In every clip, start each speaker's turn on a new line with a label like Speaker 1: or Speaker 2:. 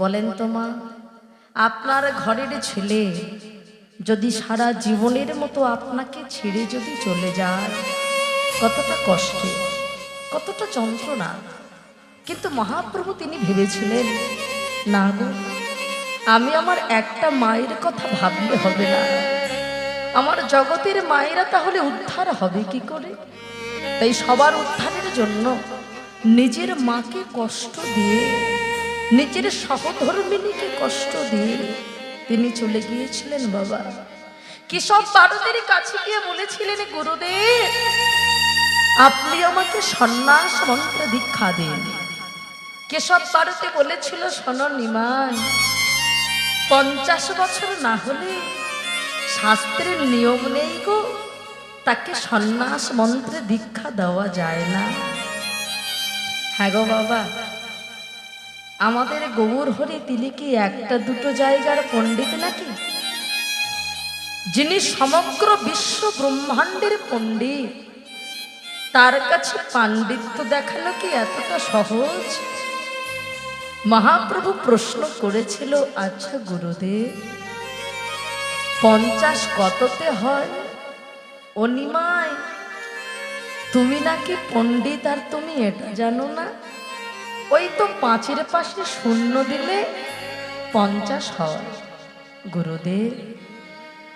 Speaker 1: বলেন তো মা, আপনার ঘরের ছেলে যদি সারা জীবনের মতো আপনাকে ছেড়ে যদি চলে যায়, কতটা কষ্টে, কতটা যন্ত্রণা। কিন্তু মহাপ্রভু তিনি ভেবেছিলেন, না গো, আমি আমার একটা মায়ের কথা ভাবলে হবে না, আমার জগতের মায়েরা তাহলে উদ্ধার হবে কি করে? তাই সবার উদ্ধারের জন্য নিজের মাকে কষ্ট দিয়ে, নিজের সহধর্মিণীকে কষ্ট দিয়ে তিনি চলে গিয়েছিলেন বাবা। কেশব ভারতের কাছে গিয়ে বলেছিলেন, গুরুদেব আপনি আমাকে সন্ন্যাস মন্ত্র দীক্ষা দিন। কেশব ভারতী বলেছিল, শোনো নিমাই, 50 বছর না হলে শাস্ত্রের নিয়ম নেই গো, তাকে সন্ন্যাস মন্ত্রে দীক্ষা দেওয়া যায় না। হ্যাঁ গো বাবা, আমাদের গৌর হরি তিনি কি একটা দুটো জায়গার পণ্ডিত নাকি? যিনি সমগ্র বিশ্ব ব্রহ্মাণ্ডের পণ্ডিত, তার কাছে পাণ্ডিত্য দেখানো কি এতটা সহজ? মহাপ্রভু প্রশ্ন করেছিল, আচ্ছা গুরুদেব 50 কততে হয়? ও নিমাই, তুমি নাকি পণ্ডিত আর তুমি এটা জানো না? ওই তো 5-এর পাশে শূন্য দিলে 50 হয়। গুরুদেব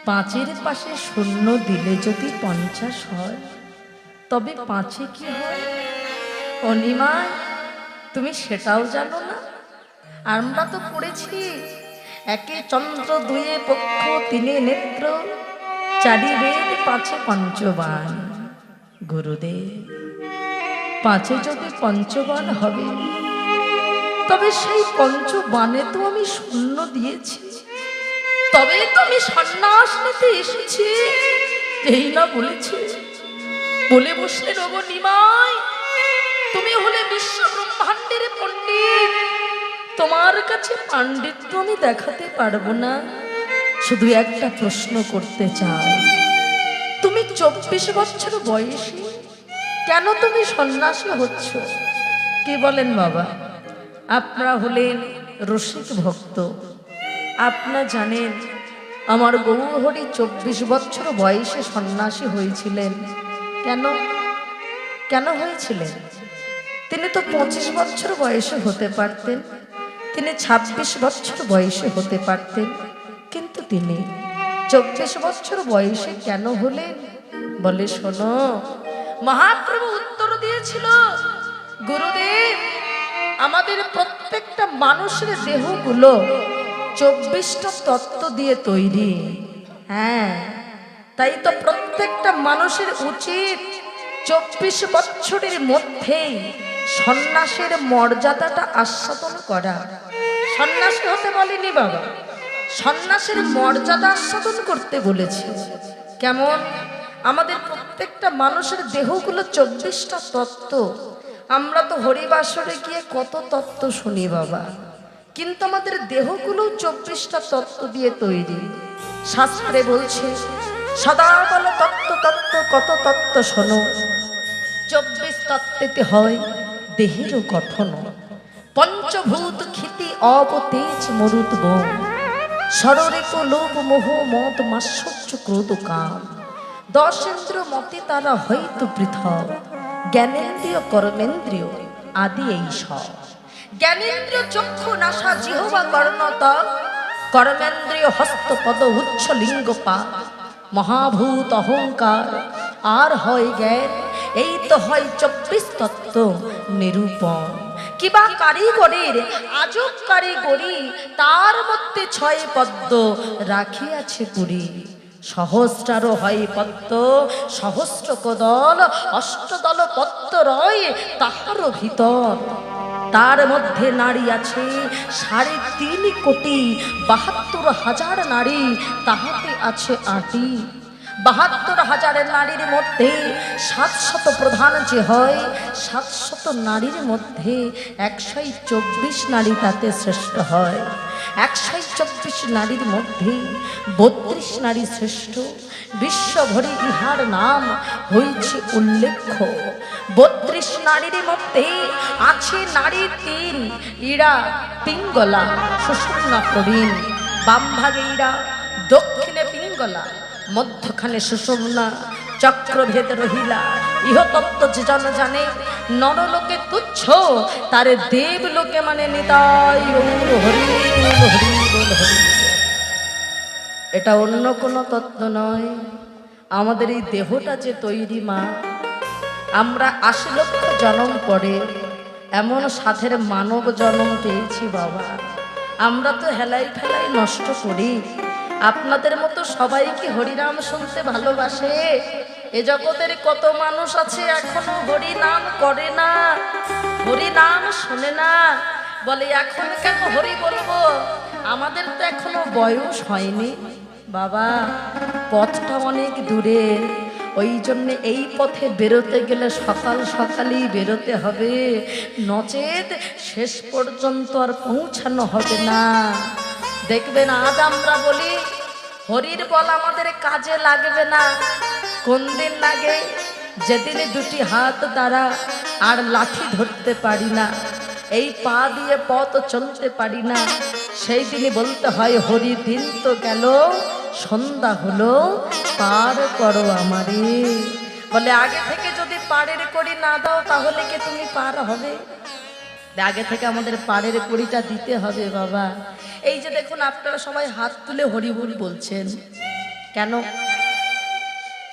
Speaker 1: 5-এর পাশে শূন্য দিলে যদি 50 হয়, তবে 5-এ কি হয়? ও নিমাই, তুমি সেটাও জানো না? আমরা তো পড়েছি, একে চন্দ্র, দুয়ে পক্ষ, তিনে নেত্র, চারি বেদ, 5-এ পঞ্চবান। গুরুদেব 5-এ যদি পঞ্চবান হবে, তবে সেই পঞ্চবানে তো আমি শূন্য দিয়েছি, তবে তো আমি সন্ন্যাস নিতে এসেছি। এই না বলেছি, বলে বসলেন, ওগো নিমাই, তুমি হলে বিশ্ব ব্রহ্মাণ্ডের পণ্ডিত, তোমার কাছে পাণ্ডিত্য আমি দেখাতে পারবো না। শুধু একটা প্রশ্ন করতে চাই, তুমি 24 বছর বয়সে কেন তুমি সন্ন্যাসী হচ্ছ? কি বলেন বাবা? আপনারা হলেন রসিক ভক্ত, আপনারা জানেন আমার গৌরহরি 24 বছর বয়সে সন্ন্যাসী হয়েছিলেন। কেন কেন হয়েছিলেন? তিনি তো 25 বছর বয়সে হতে পারতেন, তিনি 26 বছর বয়সে হতে পারতেন, কিন্তু তিনি 24 বছর বয়সে কেন হলেন? বলে, শোনো, মহাপ্রভু উত্তর দিয়েছিল, গুরুদেব আমাদের প্রত্যেকটা মানুষের দেহগুলো 24টা তত্ত্ব দিয়ে তৈরি। হ্যাঁ, তাই তো প্রত্যেকটা মানুষের উচিত 24 বছরের মধ্যেই সন্ন্যাসের মর্যাদাটা আস্বাদন করা। সন্ন্যাসী হতে বলেনি বাবা, সন্ন্যাসের মর্যাদা আস্বাদন করতে বলেছে। কেমন? আমাদের প্রত্যেকটা মানুষের দেহগুলো 24টা তত্ত্ব। আমরা তো হরিবাসরে গিয়ে কত তত্ত্ব শুনি বাবা, কিন্তু আমাদের দেহগুলো 24টা তত্ত্ব দিয়ে তৈরি। শাস্ত্রে বলছে, সদা বলো তত্ত্ব তত্ত্ব, কত তত্ত্ব শোনো, 24 তত্ত্বেতে হয় দেহেরও গঠন। পঞ্চভূত ক্ষিতি অবতেজ মরুত বন, সররিত লোভ মোহ মদ মাৎসর্য ক্রোধ কাম, 10 ইন্দ্র মতে তারা হয়তো পৃথক, জ্ঞানেন্দ্রিয় কর্মেন্দ্রিয় আদি এই সব। জ্ঞানেন্দ্রিয় চক্ষু নাসা জিহ্বা কর্ণ ত্বক, কর্মেন্দ্রিয় হস্ত পদ উচ্চ লিঙ্গ পা, মহাভূত অহংকার আর হয় জ্ঞান, এই তো হয় 24 তত্ত্ব নিরূপণ। কিবা কারিগরের আজব কারিগরি, তার মধ্যে 6 পদ্ম রাখিয়াছে পুরী, সহস্রার হয় পদ্ম সহস্র কদল, অষ্টদল পদ্ম রয় তাহারও ভিতর, তার মধ্যে নারী আছে 3.5 কোটি, 72,000 নারী তাহাতে আছে আটি। 72,000 নারীর মধ্যে 700 প্রধান যে হয়, 700 নারীর মধ্যে 124 নারী তাতে শ্রেষ্ঠ হয়। 124 নারীর মধ্যে 32 নারী শ্রেষ্ঠ, বিশ্বভরে ইহার নাম হয়েছে উল্লেখ্য। 32 নারীর মধ্যে আছে নারী 3, ইরা পিঙ্গলা, সুষুম্না প্রবীণ। বাম ভাগে ইরা, দক্ষিণে পিঙ্গলা, মধ্যখানে সুষুম্না, চক্রভেদ রহিলা। ইহতত্ত্ব যে জন জানে, নরলোকে তুচ্ছ, তারে দেবলোকে মানে নিতাই গৌর হরি বল, হরি বল, হরি। এটা অন্য কোনো তত্ত্ব নয়। আমাদের এই দেহটা যে তৈরি মা, আমরা 80 লক্ষ জন্ম পরে এমন সাথের মানব জন্ম পেয়েছি বাবা। আমরা তো হেলাই ফেলাই নষ্ট করি। আপনাদের মতো সবাই কি হরিনাম শুনতে ভালোবাসে? এ জগতের কত মানুষ আছে এখনো হরিনাম করে না, হরিনাম শোনে না, বলে এখন কেন হরি বলবো, আমাদের তো এখনো বয়স হয়নি। বাবা, পথটা অনেক দূরে, ওই জন্যে এই পথে বেরোতে গেলে সকাল সকালই বেরোতে হবে, নচেত শেষ পর্যন্ত আর পৌঁছানো হবে না। দেখবেন আজ আমরা বলি হরির বল আমাদের কাজে লাগবে না, কোন দিন লাগে? যেদিনে 2টি হাত দ্বারা আর লাঠি ধরতে পারি না, এই পা দিয়ে পথ চলতে পারি না, সেই দিনই বলতে হয় হরি দিন তো গেল, সন্ধ্যা হলো, পার করো আমারে। বলে আগে থেকে যদি পাড়ের কড়ি না দাও তাহলে কি তুমি পার হবে? আগে থেকে আমাদের পাড়ের কড়িটা দিতে হবে বাবা। এই যে দেখুন আপনারা সবাই হাত তুলে হরিবুল বলছেন কেন?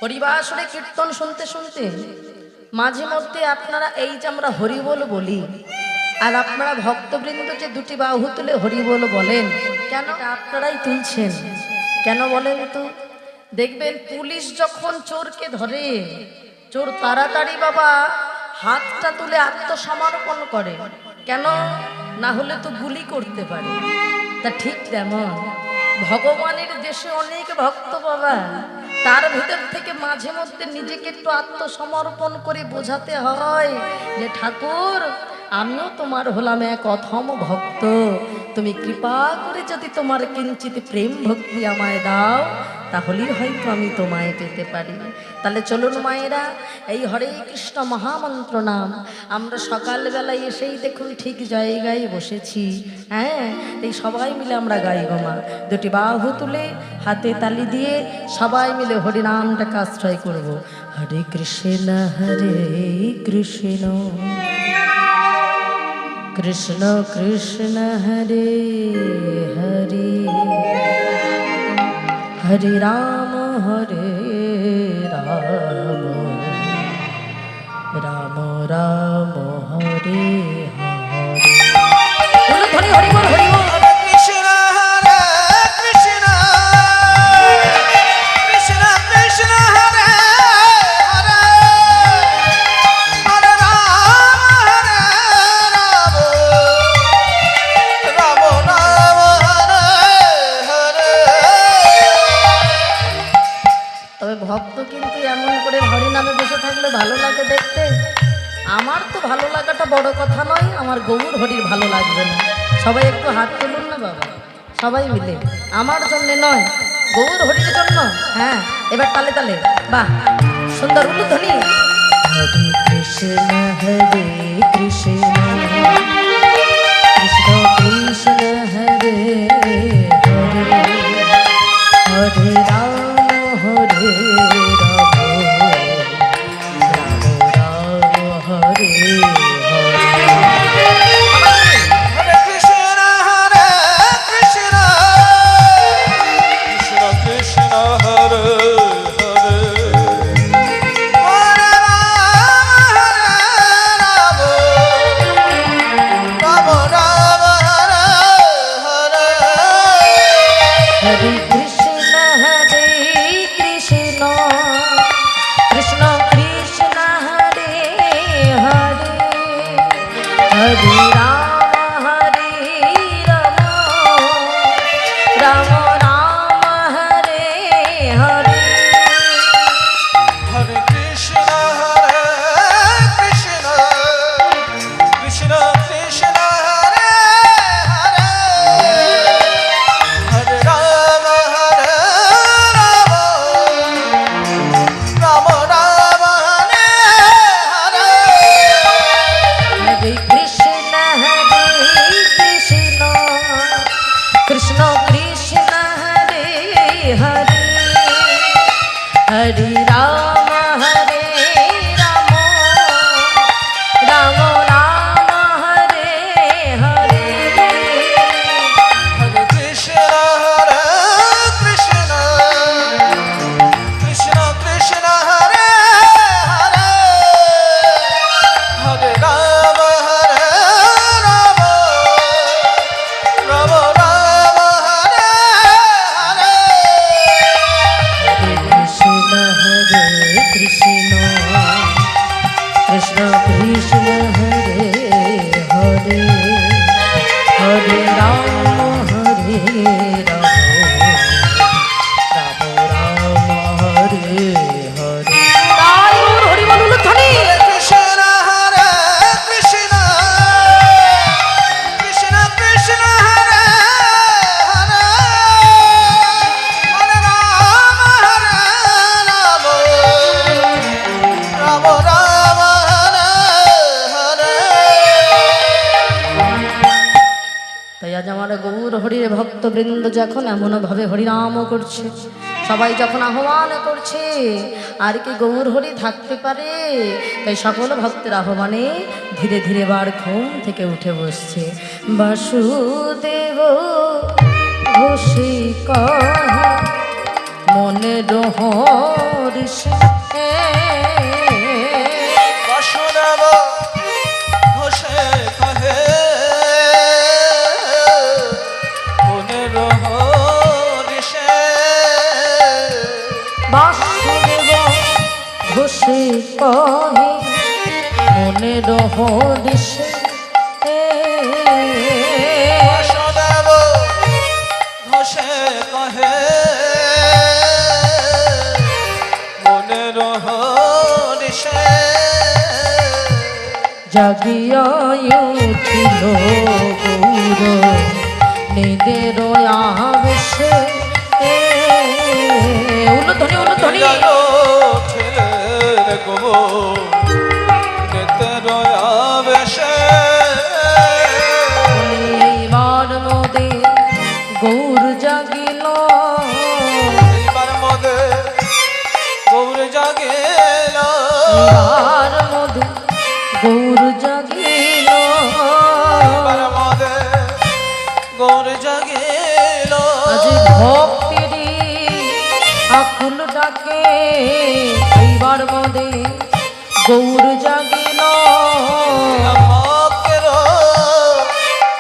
Speaker 1: হরিবাসরে কীর্তন শুনতে শুনতে মাঝে মধ্যে আপনারা এই যে আমরা হরিবল বলি, আর আপনারা ভক্তবৃন্দ যে 2টি বাহু তুলে হরিবল বলেন কেন? আপনারাই তুলছেন কেন বলেন তো? দেখবেন পুলিশ যখন চোরকে ধরে, চোর তাড়াতাড়ি বাবা হাতটা তুলে আত্মসমর্পণ করে, কেন? না হলে তো গুলি করতে পারে। তা ঠিক তেমন ভগবানের দেশে অনেক ভক্ত বাবা, তার ভিতর থেকে মাঝে মধ্যে নিজেকে একটু আত্মসমর্পণ করে বোঝাতে হয় যে ঠাকুর আমিও তোমার হলাম এক অথম ভক্ত, তুমি কৃপা করে যদি তোমার কিঞ্চিত প্রেম ভক্তি আমায় দাও তাহলেই হয়তো আমি তোমায় পেতে পারি। তাহলে চলুন মায়েরা, এই হরে কৃষ্ণ মহামন্ত্র নাম আমরা সকালবেলায় এসেই দেখুন ঠিক জায়গায় বসেছি। হ্যাঁ, এই সবাই মিলে আমরা গাইব মা, 2টি বাহু তুলে হাতে তালি দিয়ে সবাই মিলে হরিনামটাকে আশ্রয় করব। হরে কৃষ্ণ কৃষ্ণ কৃষ্ণ কৃষ্ণ হরে হরে, হরে রাম রাম রাম হরে হরে। হরি হরি বল, হরি বল। ভক্ত কিন্তু এমন করে হরি নামে বসে থাকলে ভালো লাগে দেখতে। আমার তো ভালো লাগাটা বড় কথা নয়, আমার গৌর হরির ভালো লাগবে না। সবাই একটু হাত তুলুন না বাবা, সবাই মিলে, আমার জন্য নয়, গৌর হরির জন্য। হ্যাঁ, এবার তালে তালে, বাহ, সুন্দর উলুধ্বনি। হরে কৃষ্ণ কৃষ্ণ কৃষ্ণ কৃষ্ণ হরে হরে, হরে রাম হরে কৃষ্ণ কৃষ্ণ হরে হরে হরে রাম হরে রাম রাম রাম হরে হরে
Speaker 2: হরে কৃষ্ণ কৃষ্ণ কৃষ্ণ কৃষ্ণ হরে হরে হরে রাম রাম রাম হরে হরে
Speaker 1: হরে কৃষ্ণ কৃষ্ণ কৃষ্ণ হরে হরে হরে রাম হরে রাম রাম রাম হরে হরে তাই ওর হরি বলুন ধ্বনি
Speaker 2: কৃষ্ণ হরে কৃষ্ণ কৃষ্ণ কৃষ্ণ হরে হরে হরে রাম রাম রাম হরে হরে
Speaker 1: তাই আজ আমার গৌর হরির ভক্তবৃন্দ যখন এমনভাবে হরিনাম করছে, সবাই যখন আহ্বান করছে, আর কি গৌর হরি থাকতে পারে? তাই সকল ভক্তের আহ্বানে ধীরে ধীরে বার ঘুম থেকে উঠে বসছে। বাসুদেব ঘোষে কহে মনে হরিষ
Speaker 2: বাসুদেব ঘোষে কহে মনের হরিষে
Speaker 1: বাসুদেব ঘোষে কহে মনের হরিষ
Speaker 2: বাসুদেব ঘোষে কহে মনের হরিষে
Speaker 1: জাগিয়া উঠিল গৌর নিদের আবেশে উলুধ্বনি উলুধ্বনি
Speaker 2: ছেলের গো নেতের আবেশে
Speaker 1: এইবার নদী গৌর জাগিল
Speaker 2: এইবার মদে গৌর জাগেল
Speaker 1: এইবার নদী গৌর জাগিল
Speaker 2: এইবার মদে গৌর জাগেল
Speaker 1: আজ ভক্তিরি আকুল ডাকে এইবার মদে গৌর জাগিল
Speaker 2: ভক্তের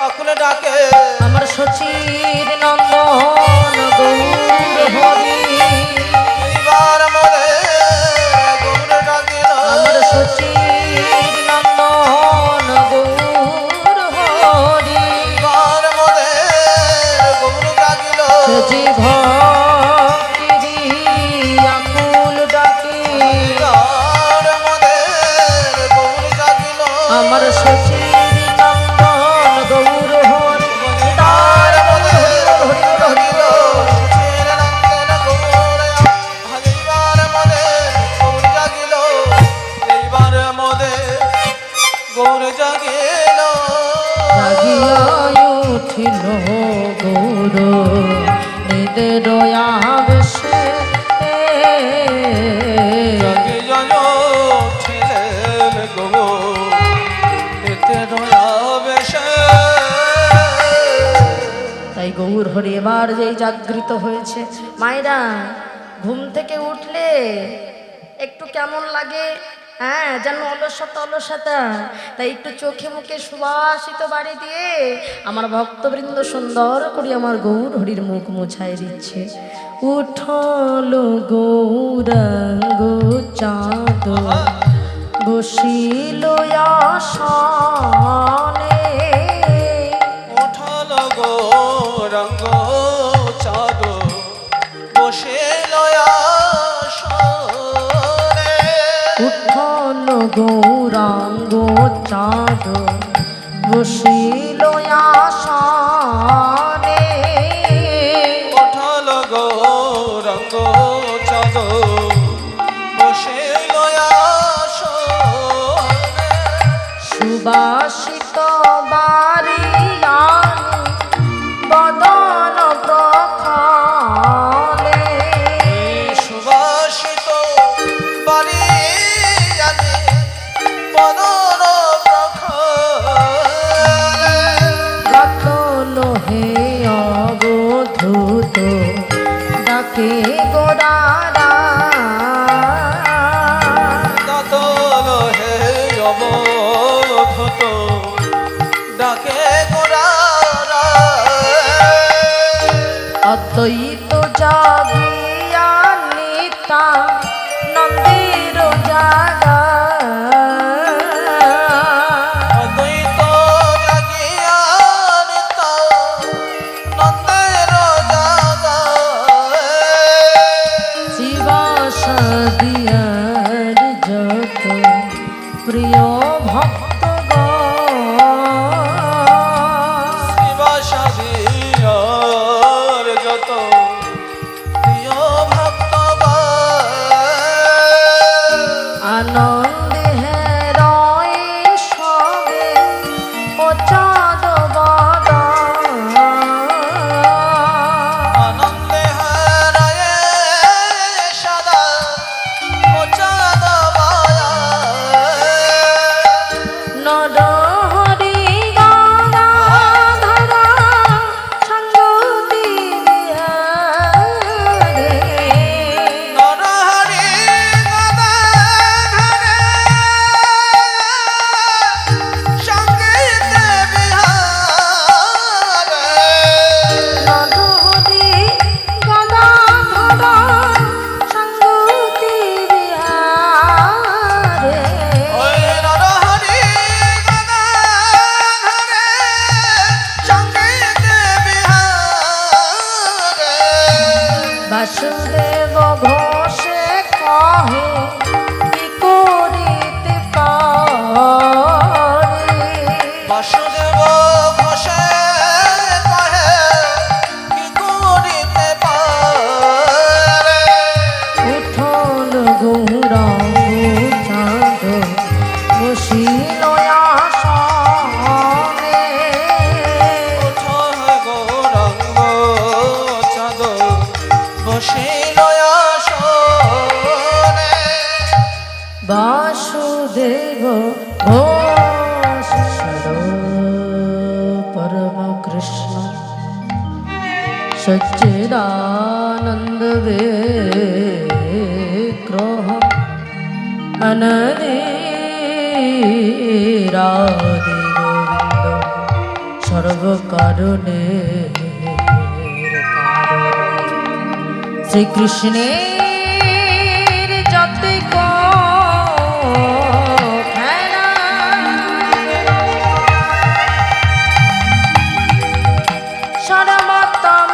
Speaker 2: আকুল ডাকে
Speaker 1: আমার সচির নন্দন গৌর হরি
Speaker 2: এইবার মদে গৌর জাগেল
Speaker 1: আমার সচির নন্দন গৌর হরি
Speaker 2: এইবার মদে গৌর জাগেল
Speaker 1: যে ভক্তিরি আকুল ডাকে
Speaker 2: এইবার মদে গৌর জাগেল
Speaker 1: আমার সচির নন্দন গৌর হরি
Speaker 2: তার মদে
Speaker 1: হরি হরি
Speaker 2: জাগিল ছেলে নন্দন গৌর এইবার মদে গৌর জাগিল এইবার মদে গৌর জাগিল
Speaker 1: জাগিয়া উঠিল গৌর নিদের আবেশে
Speaker 2: জাগে জয় ছেলের গো নিতের আবেশে
Speaker 1: তাই গৌর হরি এবার যেই জাগৃত হয়েছে। মায়েরা ঘুম থেকে উঠলে একটু কেমন লাগে? হ্যাঁ, যেন অলসতা অলসতা। তাই একটু চোখে মুখে সুবাসিত বাড়ি দিয়ে আমার ভক্তবৃন্দ সুন্দর করে আমার গৌর হরির মুখ মুছাই দিচ্ছে। উঠল গৌরাঙ্গ চাঁদ বসিল আসনে
Speaker 2: উঠল গো রঙ্গ চাঁদ বসে লয়া
Speaker 1: উঠল গৌরাঙ্গ চাঁদ বসিল আসনে
Speaker 2: উঠল গো রঙ্গ চাঁদ বসে লয়া
Speaker 1: সুবাসিত বাড়িয়ানি বদন প্রখলে
Speaker 2: সুবাসিত বাড়ি জানে বদন প্রখলে
Speaker 1: ডাকল হে অবধূত ডাকে গোরারা
Speaker 2: দাতল হে অবধূত ডাকে গোরারা
Speaker 1: অদ্বৈত জাগিয়া নিতা নন্দের জাগা
Speaker 2: অদ্বৈত জাগিয়া নিতা নন্দের জাগা
Speaker 1: শিবাসাদিয়ার যত প্রিয় ভক্তগণ
Speaker 2: শিবাসাদিয়ার যত প্রিয় ভক্তগণ
Speaker 1: আনন্দে হেরয় সবে ও চাঁদ
Speaker 2: আনন্দে হারায়ে সদা চাঁদ
Speaker 1: নরহরি গঙ্গাধরা সঙ্গতি বিহারে
Speaker 2: নরহরি গদাধরে সঙ্গীত বিহারে
Speaker 1: নরহরি গঙ্গাধরা সঙ্গতি বিহারে
Speaker 2: ওই নরহরি গদাধরে সঙ্গীত বিহারে
Speaker 1: বাসুদেব ঘোষে কহে কি করিতে পারে
Speaker 2: বাসুদেব ঘোষে কহে কি করিতে পারে
Speaker 1: উঠল গৌরাঙ্গ চাঁদ বসিল আসনে
Speaker 2: উঠল গৌরাঙ্গ চাঁদ বসিল আসনে
Speaker 1: বাসুদেব ঘোষ পরম কৃষ্ণ সচ্চিদানন্দ বিগ্রহ অনধিরাধি গোবিন্দ সর্বকারণে শ্রীকৃষ্ণের যত খেলা সরমতম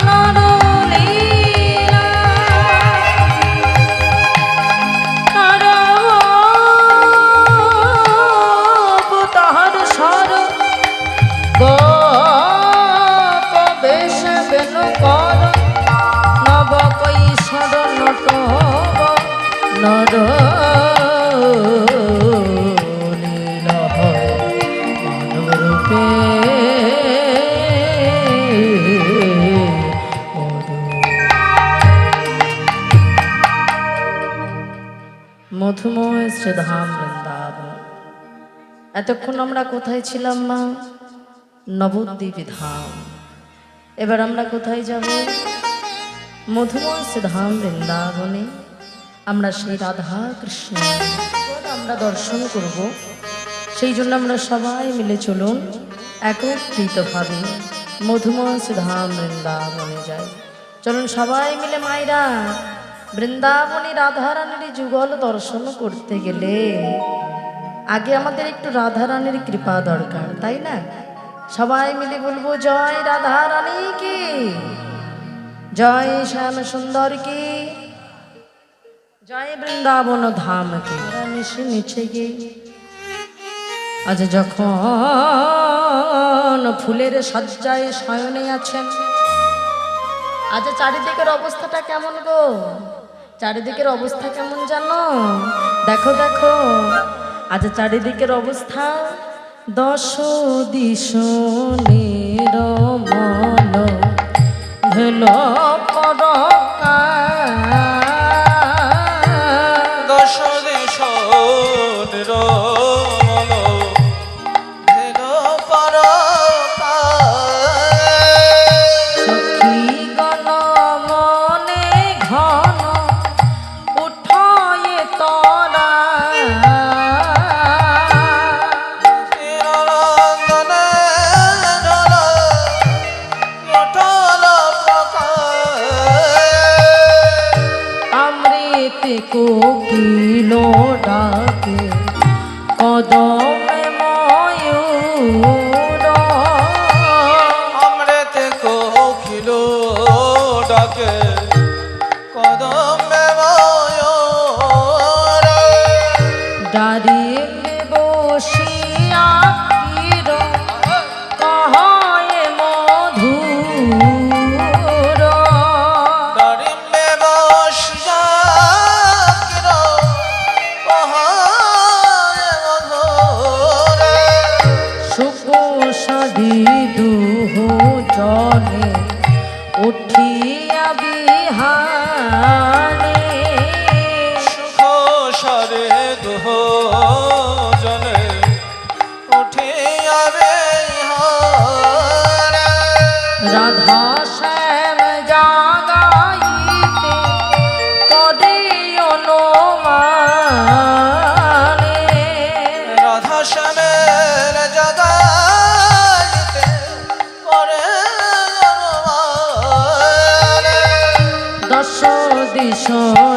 Speaker 1: নরলীলা নরবতার সর গোপ বেশ বেনু কর নব কৈশোর নটব নর লীলা হয় মানব রূপে মধুময় শ্রীধাম বৃন্দাবন। এতক্ষণ আমরা কোথায় ছিলাম মা? নবদ্বীপ ধাম। এবার আমরা কোথায় যাব? মধুময় শ্রীধাম বৃন্দাবনে। আমরা সেই রাধা কৃষ্ণ আমরা দর্শন করব, সেই জন্য আমরা সবাই মিলে চলুন একত্রিতভাবে মধুময় শ্রীধাম বৃন্দাবনে যাই। চলুন সবাই মিলে মায়েরা, বৃন্দাবনী রাধারানীর যুগল দর্শন করতে গেলে আগে আমাদের একটু রাধারানীর কৃপা দরকার, তাই না? সবাই মিলে বলবো জয় রাধারানী কি, জয় শ্যাম সুন্দর কি, জয় বৃন্দাবন ধাম কি। নিশে নিচে গে আজ যখন ফুলের সজ্জায় শয়নে আছেন, আজ চারিদিকের অবস্থাটা কেমন গো? চারিদিকের অবস্থা কেমন জানো? দেখো দেখো, আজ চারিদিকের অবস্থা দশ দিশ নিরমল ভেল
Speaker 2: দশ দিশ নিরমল ভেল
Speaker 1: সখী গণ মনে ঘন উঠয়ে তরা আমৃতে কোকিল ডাকে কদমে ময়ূর
Speaker 2: অমৃত কোকিল ডাকে কদমে ময়ূর
Speaker 1: ডারিলে বসিয়া ক্ষীর কহয়ে মধুর
Speaker 2: ডারিম্বে বসিয়া
Speaker 1: সুকোষাদি দুহ জলে উঠিয়া বিহানে
Speaker 2: সুখ সরে দুহ জনে উঠিয়া বিহারে
Speaker 1: রাধা শ্যাম জাগাইতে করে অনুমানে
Speaker 2: রাধা শ্যামের জগাইতে করে অনুমানে
Speaker 1: দশ দিশ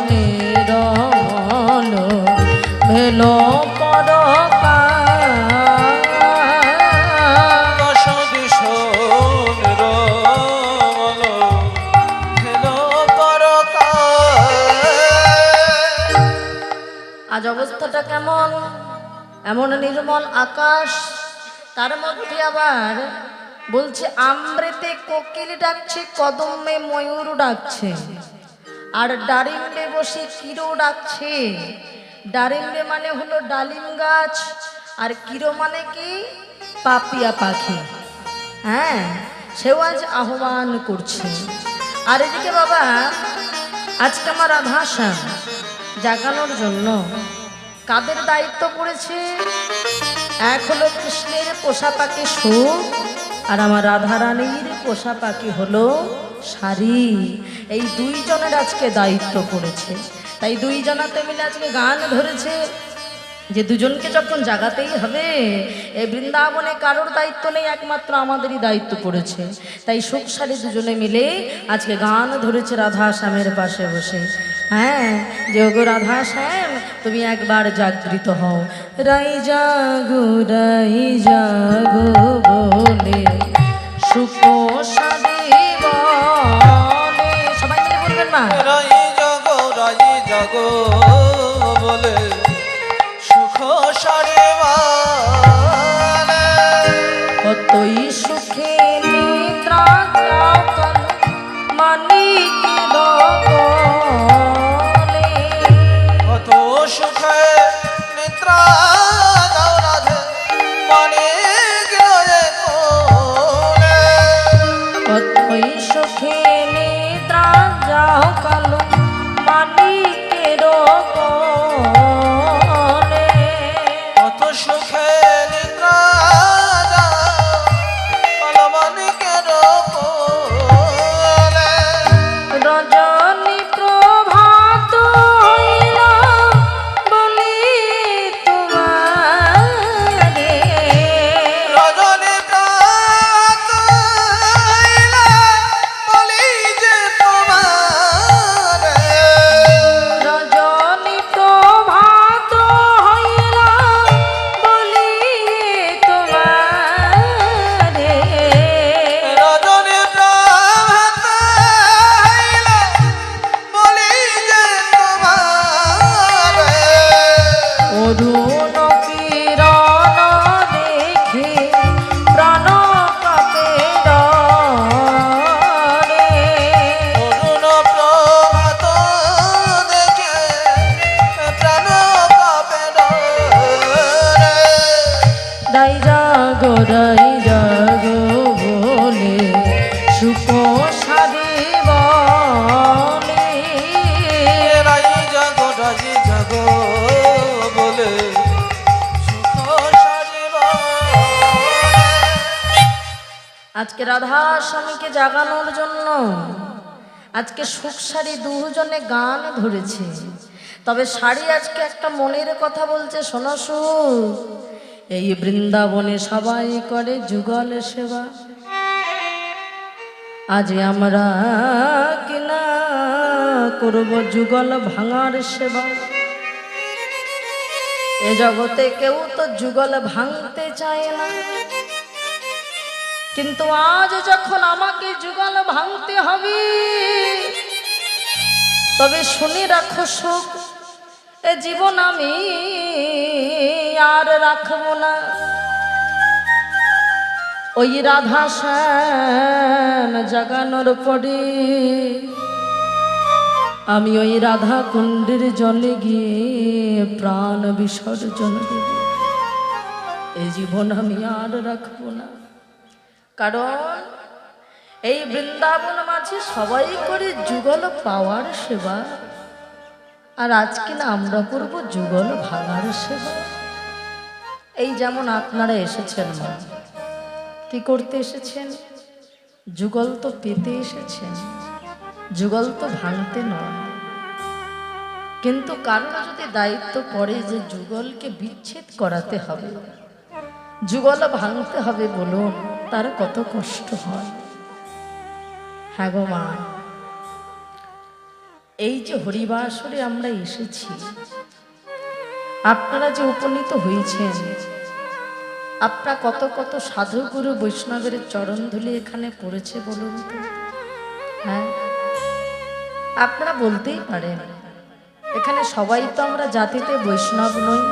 Speaker 1: নিরমল ভেল পরকা
Speaker 2: দশ দিশ নিরমল ভেল পরকাশ।
Speaker 1: আজ অবস্থাটা কেমন? এমন নির্মল আকাশ, তার মধ্যে আবার বলছে আমৃতে কোকিল ডাকছে, কদমে ময়ূর ডাকছে, আর ডালিম্বে বসে কিরো ডাকছে। ডালিম্বে মানে হলো ডালিম গাছ, আর কিরো মানে কি? পাপিয়া পাখি। হ্যাঁ, সেও আজ আহ্বান করছে। আর এদিকে বাবা, আজকে আমার রাধাশ্যাম জাগানোর জন্য কাদের দায়িত্ব পড়েছে? এক হলো কৃষ্ণের পোষা পাখি সুখ, আর আমার রাধারানীর পোষা পাখি হলো শাড়ি। এই দুইজনের আজকে দায়িত্ব পড়েছে। তাই দুইজনাতে মিলে আজকে গান ধরেছে যে দুজনকে যখন জাগাতেই হবে, এই বৃন্দাবনে কারোর দায়িত্ব নেই, একমাত্র আমাদেরই দায়িত্ব পড়েছে। তাই সুখ শাড়ি দুজনে মিলে আজকে গান ধরেছে রাধা শ্যামের পাশে বসে। হ্যাঁ, যে ওগো রাধা শ্যাম, তুমি একবার জাগৃত হও। রাই জাগো বলে সুখ শাড়ি বলে। সবাই মিলে বলবেন মা।
Speaker 2: রাই জাগো বলে সুখ সারে
Speaker 1: কতই সুখে নিদ্রা যাকন মানিকের গলে।
Speaker 2: কত সুখে নিদ্রা যাও রাধে মানিক লয়ে কোলে।
Speaker 1: কতই সুখে নিদ্রা যাকন মানিকের গলে।
Speaker 2: কত সুখে নিদ্রা যাও
Speaker 1: আজকে রাধা স্বামীকে জাগানোর জন্য আজকে সুখ শাড়ি দুজনে গান ধরেছে। তবে শাড়ি আজকে একটা মনের কথা বলছে, শোনো সুখ, এই বৃন্দাবনে সবাই করে যুগল সেবা, আজ আমরা কিনা করব যুগল ভাঙার সেবা। এ জগতে কেউ তো যুগল ভাঙতে চায় না, কিন্তু আজ যখন আমাকে যুগল ভাঙতে হবে, তবে শুনে রাখো সুখ, এ জীবন আমি আর রাখবো না। ওই রাধা শ্যাম জাগানোর পরে আমি ওই রাধা কুণ্ডের জলে গিয়ে প্রাণ বিসর্জন দেব। এই জীবন আমি আর রাখবো না, কারণ এই বৃন্দাবন মাঝে সবাই করে যুগল পাওয়ার সেবা, আর আজকে না আমরা করব যুগল ভাঙার সেবা। এই যেমন আপনারা এসেছেন, মা কি করতে এসেছেন? যুগল তো পেতে এসেছেন, যুগল তো ভাঙতে নয়। কিন্তু কারণ যদি দায়িত্ব পড়ে যে যুগলকে বিচ্ছেদ করাতে হবে, যুগল ভাঙতে হবে, বলুন তার কত কষ্ট হয়। হ্যাঁ গো মা, এই যে হরিবাসরে আমরা এসেছি, আপনারা যে উপনীত হয়েছেন, আপনারা কত কত সাধুগুরু বৈষ্ণবের চরণধুলি এখানে পড়েছে বলুন তো। হ্যাঁ, আপনারা বলতেই পারেন এখানে সবাই তো আমরা জাতিতে বৈষ্ণব নই,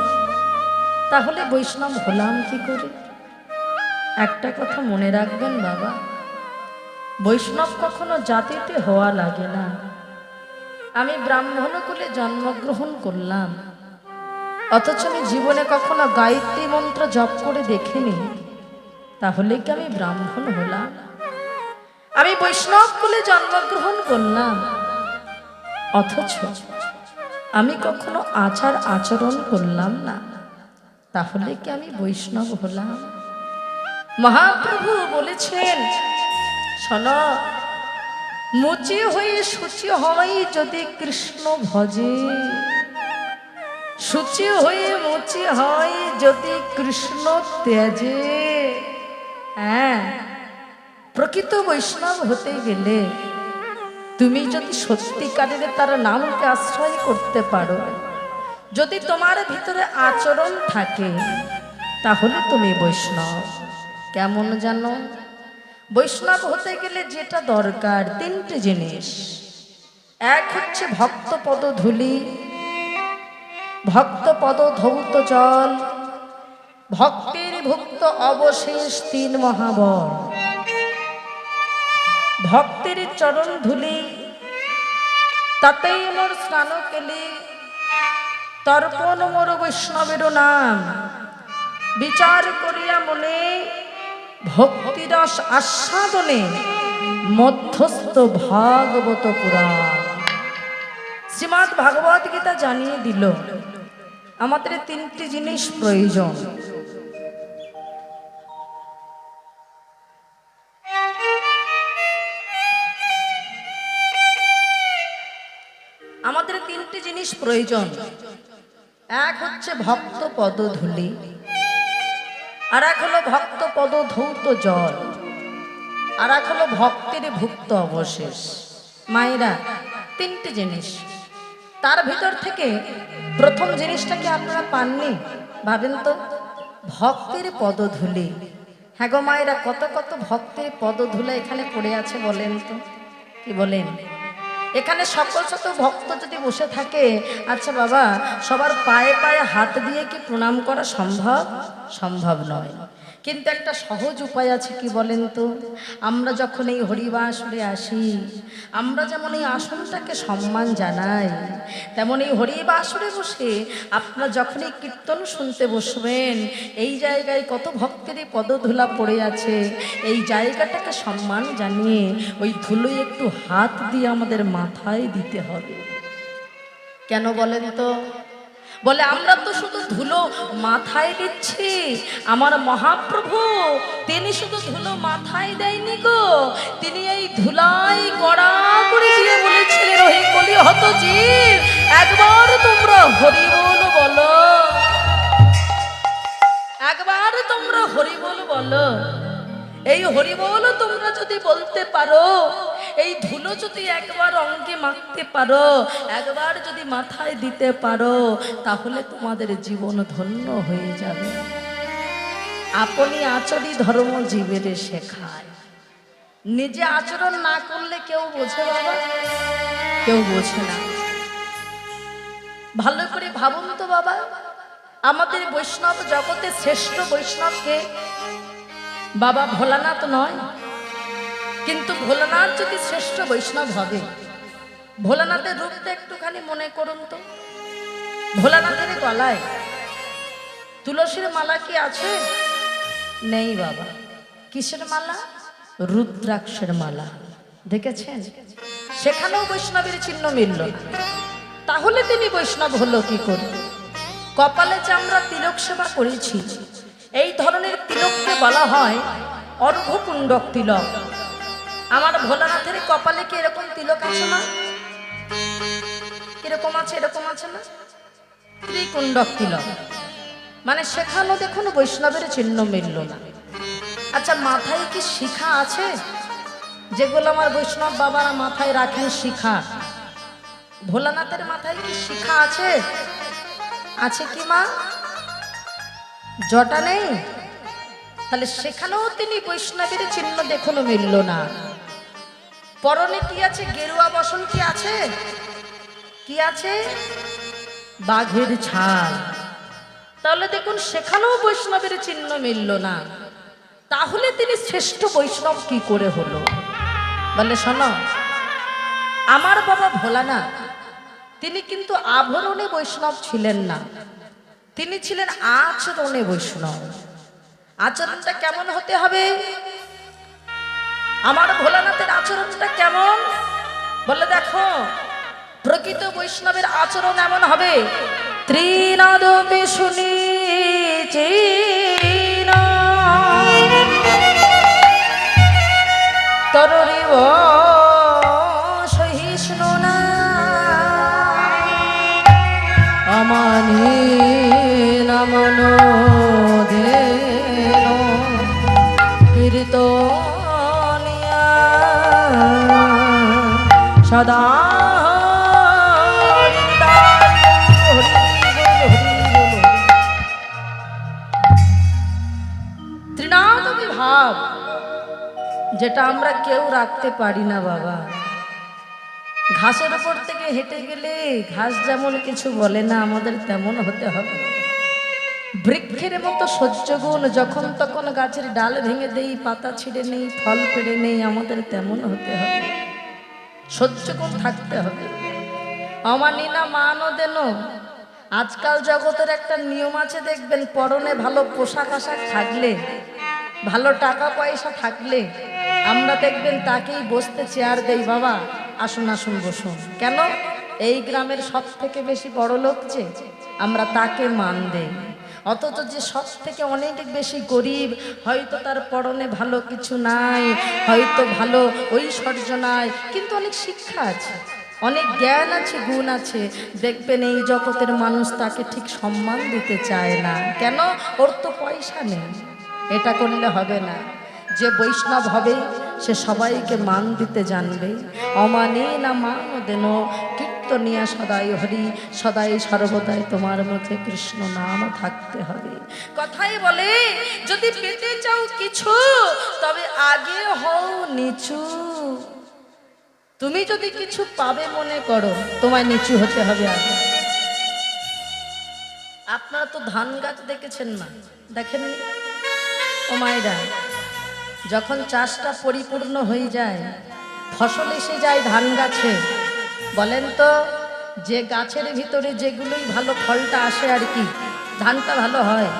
Speaker 1: তাহলে বৈষ্ণব হলাম কি করে? একটা কথা মনে রাখবেন বাবা, বৈষ্ণব কখনো জাতিতে হওয়া লাগে না। আমি ব্রাহ্মণ কুলে জন্মগ্রহণ করলাম, অথচ আমি জীবনে কখনো গায়ত্রী মন্ত্র জপ করে দেখিনি, তাহলে কি আমি ব্রাহ্মণ হলাম? আমি বৈষ্ণব কুলে জন্মগ্রহণ করলাম, অথচ আমি কখনো আচার আচরণ করলাম না, তাহলে কি আমি বৈষ্ণব হলাম? মহাপ্রভু বলেছেন, শোনো, মুচি হয়ে শুচি হয় যদি কৃষ্ণ ভজে, শুচি হয়ে মুচি হয় যদি কৃষ্ণ ত্যাজে। হ্যাঁ, প্রকৃত বৈষ্ণব হতে গেলে তুমি যদি সত্যিকারের তার নামকে আশ্রয় করতে পারো, যদি তোমার ভিতরে আচরণ থাকে, তাহলে তুমি বৈষ্ণব। কেমন জানো? বৈষ্ণব হতে গেলে যেটা দরকার, তিনটে জিনিস। এক হচ্ছে ভক্ত পদ ধূলি, ভক্ত পদ ধৌত জল, ভক্তির ভুক্ত অবশেষ তিন মহাবল। ভক্তির চরণ ধুলি, তাতেই মোর স্নান কেলি, তর্পণ মোর বৈষ্ণবের নাম, বিচার করিয়া মনে ভক্তিরস আস্বাদনে মধ্যস্থ ভাগবত পুরাণ। শ্রীমদ্ ভাগবত গীতা জানিয়ে দিল আমাদের তিনটি জিনিস প্রয়োজন। আমাদের তিনটি জিনিস প্রয়োজন। এক হচ্ছে ভক্ত পদধূলি, আর এক হলো ভক্ত পদ ধৌত জল, আর এক হলো ভক্তের ভুক্ত অবশেষ। মায়েরা, তিনটি জিনিস। তার ভিতর থেকে প্রথম জিনিসটাকে আপনারা পাননি? ভাবেন তো, ভক্তের পদধূলি। হ্যাঁ গো মায়েরা, কত কত ভক্তের পদধূলা এখানে পড়ে আছে বলেন তো, কি বলেন? এখানে সকল শত ভক্ত যদি বসে থাকে, আচ্ছা বাবা, সবার পায়ে পায়ে হাত দিয়ে কি প্রণাম করা সম্ভব? সম্ভব নয়। কিন্তু একটা সহজ উপায় আছে, কি বলেন তো? আমরা যখন এই হরিবাসরে আসি, আমরা যেমন এই আসনটাকে সম্মান জানাই, তেমন এই হরিবাসরে বসে আপনারা যখন এই কীর্তন শুনতে বসবেন, এই জায়গায় কত ভক্তের পদধূলা পড়ে আছে, এই জায়গাটাকে সম্মান জানিয়ে ওই ধুলোয় একটু হাত দিয়ে আমাদের মাথায় দিতে হবে। কেন বলেন তো? বলে আমরা তো শুধু ধুলো মাথায় দিচ্ছি, আমার মহাপ্রভু তিনি শুধু ধুলো মাথায় দেয়নি গো, তিনি এই ধুলাই কড়া করে দিয়ে বলেছিলেন, ওহে কলি হত জীব, একবার তোমরা হরি বল বলো, একবার তোমরা হরি বল বলো। এই হরি বল তোমরা যদি বলতে পারো, এই ধুলো যদি একবার অঙ্গে মাখতে পারো, একবার যদি মাথায় দিতে পারো, তাহলে তোমাদের জীবন ধন্য হয়ে যাবে। আপনি আচরই ধর্ম জীবের শেখায়। নিজে আচরণ না করলে কেউ বোঝে বাবা? কেউ বোঝে না। ভালো করে ভাবুন তো বাবা, আমাদের বৈষ্ণব জগতে শ্রেষ্ঠ বৈষ্ণবকে বাবা ভোলানাথ নয়? কিন্তু ভোলানাথ যদি শ্রেষ্ঠ বৈষ্ণব হবে, ভোলানাথের রূপটা একটুখানি মনে করুন তো। ভোলানাথের গলায় তুলসীর মালা কি আছে? নেই বাবা। কিসের মালা? রুদ্রাক্ষের মালা। দেখেছেন? সেখানেও বৈষ্ণবের চিহ্ন মিলল না। তাহলে তিনি বৈষ্ণব হলো কি করে? কপালে যে আমরা তিলক সেবা করেছি, এই ধরনের তিলককে বলা হয় অর্ঘকুণ্ডক তিলক। আমার ভোলানাথের কপালে কি এরকম তিলক আছে না? কিরকম আছে? এরকম আছে না? ত্রিকুণ্ডক তিলক। মানে সেখানেও দেখুন বৈষ্ণবের চিহ্ন মিলল না। আচ্ছা, মাথায় কি শিখা আছে? যেগুলো আমার বৈষ্ণব বাবারা মাথায় রাখেন শিখা, ভোলানাথের মাথায় কি শিখা আছে? আছে কি মা? জটা নেই? তাহলে সেখানেও তিনি বৈষ্ণবের চিহ্ন দেখুন মিলল না। পরনে কি আছে? গেরুয়া বসন কি আছে? কি আছে? বাঘের ছাল। তাহলে দেখুন সেখানেও বৈষ্ণবের চিহ্ন মিলল না। তাহলে তিনি শ্রেষ্ঠ বৈষ্ণব কি করে হলো? বলে শোনো, আমার বাবা ভোলানাথ তিনি কিন্তু আভরণে বৈষ্ণব ছিলেন না, তিনি ছিলেন আচরণে বৈষ্ণব। আচরণটা কেমন হতে হবে? আমার ভোলানাথের আচরণটা কেমন? বলে দেখো, প্রকৃত বৈষ্ণবের আচরণ এমন হবে, ত্রিনাদপি শুনি তরিব সহিষ্ণু না অমানি নমন দেন কীর্তনিয়া সদা ত্রিনাদপি ভাব, যেটা আমরা কেউ রাখতে পারি না বাবা। ঘাসের উপর থেকে হেঁটে গেলে ঘাস যেমন কিছু বলে না, আমাদের তেমন হতে হবে। বৃক্ষের মতো সহ্য গুণ, যখন তখন গাছের ডাল ভেঙে দেই, পাতা ছিঁড়ে নেই, ফল পেড়ে নেই, আমাদের তেমন হতে হবে। সহ্য গুণ থাকতে হবে। অমানি না মানো দেন। আজকাল জগতের একটা নিয়ম আছে দেখবেন, পরনে ভালো পোশাক আশাক থাকলে, ভালো টাকা পয়সা থাকলে আমরা দেখবেন তাকেই বসতে চেয়ার দেই, বাবা আসুন আসুন বসুন। কেন? এই গ্রামের সব থেকে বেশি বড় লোক যে, আমরা তাকে মান দেই। অথচ যে সব থেকে অনেক বেশি গরিব, হয়তো তার পরনে ভালো কিছু নাই, হয়তো ভালো ঐশ্বর্য নাই, কিন্তু অনেক শিক্ষা আছে, অনেক জ্ঞান আছে, গুণ আছে, দেখবেন এই জগতের মানুষ তাকে ঠিক সম্মান দিতে চায় না। কেন? ওর তো পয়সা নেই। এটা করলে হবে না। যে বৈষ্ণব হবে সে সবাইকে মান দিতে জানবে। অমানে না মান দেন কীর্তনিয়া সদাই হরি, সদাই সর্বদাই তোমার মুখে কৃষ্ণ নাম থাকতে হবে। কথাই বলে, যদি পেতে চাও কিছু তবে আগে হও নিচু। তুমি যদি কিছু পাবে মনে করো, তোমায় নিচু হতে হবে আগে। আপনারা তো ধান গাছ দেখেছেন না? দেখেননি? ও মায়েরা, যখন চাষটা পরিপূর্ণ হয়ে যায়, ফসল এসে যায় ধান গাছে, বলেন তো যে গাছের ভিতরে যেগুলোই ভালো ফলটা আসে আর কি, ধানটা ভালো হয়,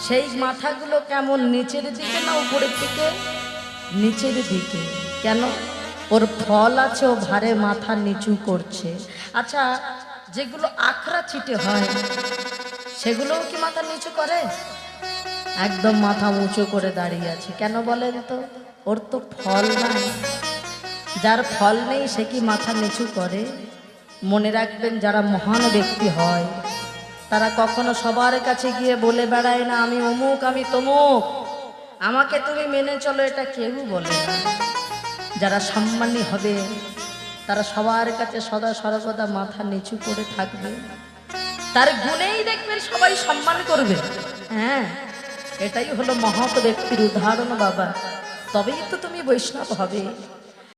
Speaker 1: সেই মাথাগুলো কেমন নিচের দিকে না উপরের দিকে? নিচের দিকে। কেন? ওর ফল আছে, ও ভারে মাথা নিচু করছে। আচ্ছা, যেগুলো আখড়া চিটে হয় সেগুলোও কি মাথা নিচু করে? একদম মাথা উঁচু করে দাঁড়িয়ে আছে। কেন বলেন তো? ওর তো ফল নাই। যার ফল নেই সে কি মাথা নিচু করে? মনে রাখবেন, যারা মহান ব্যক্তি হয় তারা কখনো সবার কাছে গিয়ে বলে বেড়ায় না আমি অমুক, আমি তমুক, আমাকে তুমি মেনে চলো, এটা কেউ বলে না। যারা সম্মানী হবে তারা সবার কাছে সদা সর্বদা মাথা নিচু করে থাকবে, তার গুণেই দেখবেন সবাই সম্মান করবে। হ্যাঁ, এটাই হলো মহৎ ব্যক্তির উদাহরণ বাবা। তবেই তো তুমি বৈষ্ণব হবে।